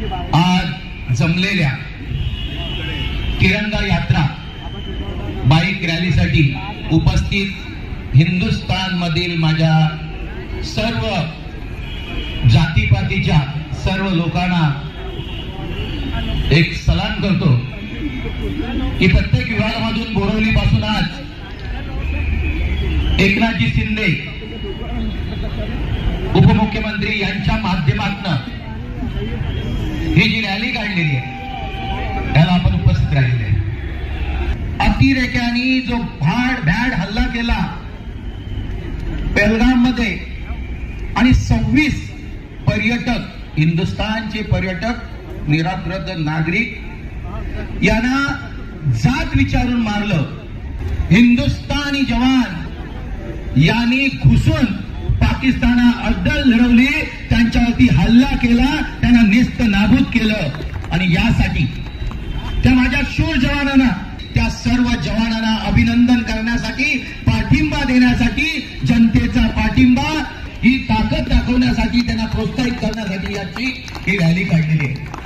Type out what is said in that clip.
आज जमलेल्या तिरंगा यात्रा बाईक रॅलीसाठी उपस्थित हिंदुस्थान मधील माझ्या सर्व जातीपातीच्या सर्व लोकांना एक सलाम करतो की प्रत्येक विभागामधून बोरवली पासून आज एकनाथजी शिंदे उपमुख्यमंत्री यांच्या माध्यमातून ही जी रॅली काढलेली आहे त्याला आपण उपस्थित राहिले. अतिरेक्यांनी जो भॅड हल्ला केला पहलगाम मध्ये आणि 26 पर्यटक हिंदुस्थानचे पर्यटक निरपराध नागरिक यांना जात विचारून मारलं. हिंदुस्थानी जवान यांनी घुसून पाकिस्ताना अड्डल लढवली, त्यांच्यावरती हल्ला केला, त्यांना नेस्त नाबूद केलं. आणि यासाठी त्या माझ्या शूर जवानांना, त्या सर्व जवानांना अभिनंदन करण्यासाठी, पाठिंबा देण्यासाठी, जनतेचा पाठिंबा ही ताकद दाखवण्यासाठी, त्यांना प्रोत्साहित करण्यासाठी याची ही रॅली काढलेली आहे.